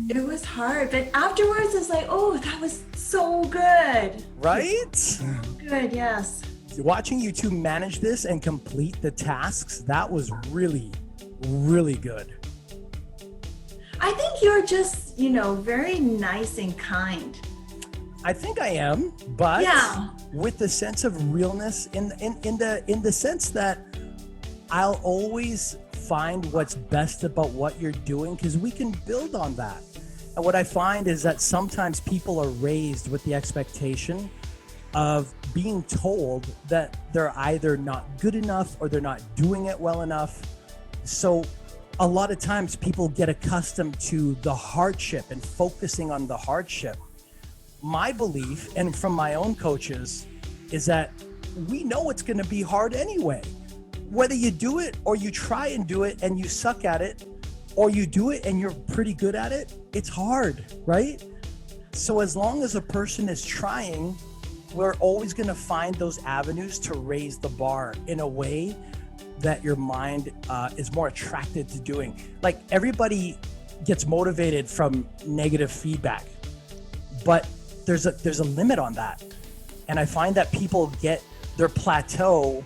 It was hard, but afterwards it's like, oh, that was so good. Right? Good, yes. Watching you two manage this and complete the tasks, that was really, really good. I think you're just, very nice and kind. I think I am, but Yeah. with the sense of realness in the sense that I'll always find what's best about what you're doing because we can build on that. And what I find is that sometimes people are raised with the expectation of being told that they're either not good enough or they're not doing it well enough. So a lot of times people get accustomed to the hardship and focusing on the hardship. My belief, and from my own coaches, is that we know it's going to be hard anyway. Whether you do it or you try and do it and you suck at it, or you do it and you're pretty good at it, it's hard, right? So as long as a person is trying, we're always going to find those avenues to raise the bar in a way that your mind is more attracted to doing. Like everybody gets motivated from negative feedback, but there's a limit on that. And I find that people get their plateau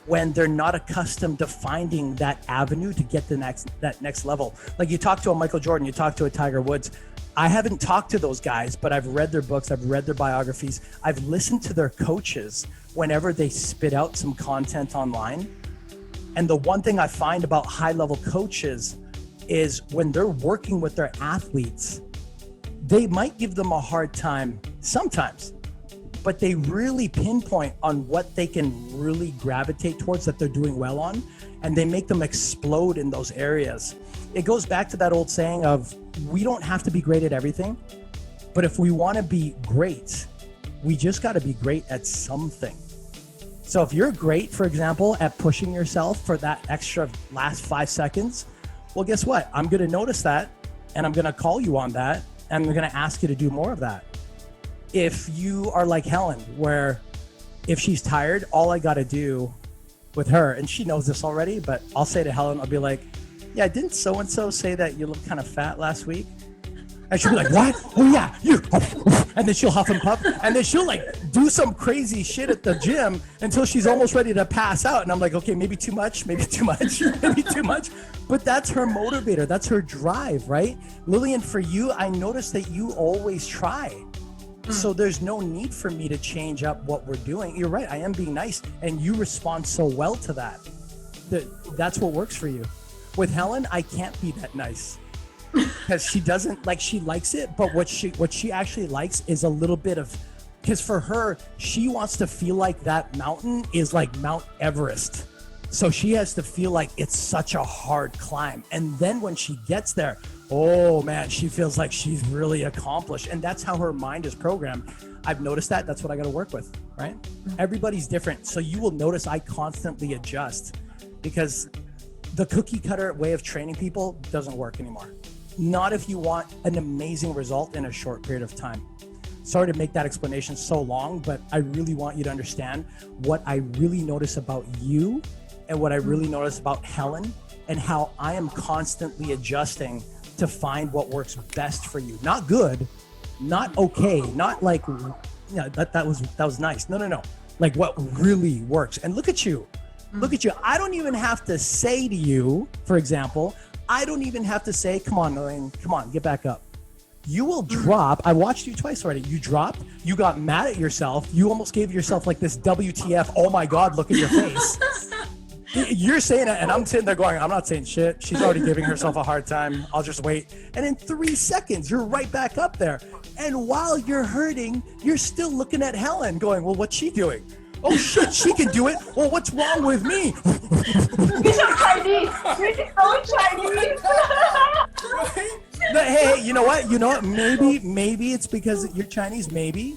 when they're not accustomed to finding that avenue to get that next level. Like you talk to a Michael Jordan, you talk to a Tiger Woods. I haven't talked to those guys, but I've read their books, I've read their biographies, I've listened to their coaches whenever they spit out some content online. And the one thing I find about high-level coaches is when they're working with their athletes, they might give them a hard time sometimes, but they really pinpoint on what they can really gravitate towards that they're doing well on, and they make them explode in those areas. It goes back to that old saying of, we don't have to be great at everything, but if we want to be great, we just got to be great at something. So if you're great, for example, at pushing yourself for that extra last 5 seconds, well, guess what? I'm going to notice that, and I'm going to call you on that, and I'm going to ask you to do more of that. If you are like Helen, where if she's tired, all I got to do with her, and she knows this already, but I'll say to Helen, I'll be like, yeah, didn't so-and-so say that you look kind of fat last week? And she'll be like, what? Oh yeah, you. And then she'll huff and puff, and then she'll like do some crazy shit at the gym until she's almost ready to pass out. And I'm like, okay, maybe too much, maybe too much, maybe too much. But that's her motivator, that's her drive, right? Lillian, for you, I noticed that you always try. So there's no need for me to change up what we're doing. You're right, I am being nice, and you respond so well to that. That's what works for you. With Helen, I can't be that nice because she doesn't like, she likes it, but what she actually likes is a little bit of, because for her, she wants to feel like that mountain is like Mount Everest. So she has to feel like it's such a hard climb. And then when she gets there, oh man, she feels like she's really accomplished. And that's how her mind is programmed. I've noticed that. That's what I got to work with, right? Everybody's different. So you will notice I constantly adjust because the cookie cutter way of training people doesn't work anymore. Not if you want an amazing result in a short period of time. Sorry to make that explanation so long, but I really want you to understand what I really notice about you and what I really notice about Helen and how I am constantly adjusting to find what works best for you. Not good, not okay, not like, yeah, that was nice. No. Like what really works. And look at you. Look at you. I don't even have to say to you, for example, I don't even have to say, come on, Elaine, come on, get back up. You will drop. I watched you twice already. You dropped, you got mad at yourself. You almost gave yourself like this WTF, oh my God, look at your face. You're saying it, and I'm sitting there going, I'm not saying shit. She's already giving herself a hard time. I'll just wait. And in 3 seconds, you're right back up there. And while you're hurting, you're still looking at Helen going, well, what's she doing? Oh shit, she can do it. Well, what's wrong with me? You're so Chinese. You're so Chinese. But hey, you know what? Maybe it's because you're Chinese. Maybe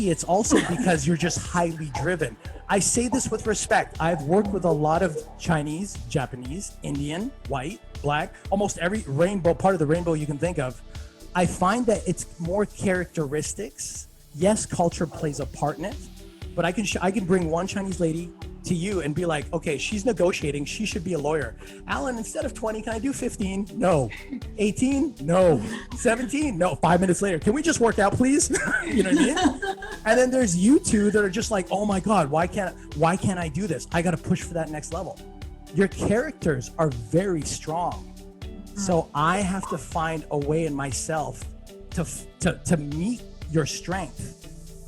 it's also because you're just highly driven. I say this with respect. I've worked with a lot of Chinese, Japanese, Indian, white, black, almost every rainbow, part of the rainbow you can think of. I find that it's more characteristics. Yes, culture plays a part in it, but I can bring one Chinese lady to you and be like, okay, she's negotiating, she should be a lawyer. Alan, instead of 20, can I do 15? No. 18? No. 17? No. 5 minutes later, can we just work out, please? You know what I mean? And then there's you two that are just like, oh my God, why can't I do this? I got to push for that next level. Your characters are very strong. So I have to find a way in myself to meet your strength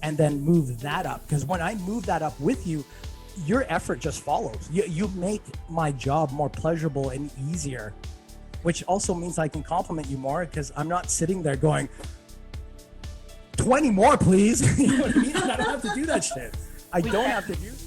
and then move that up. Because when I move that up with you, your effort just follows. You make my job more pleasurable and easier, which also means I can compliment you more because I'm not sitting there going, 20 more, please. You know what I mean? I don't have to do that shit. I don't have to do that.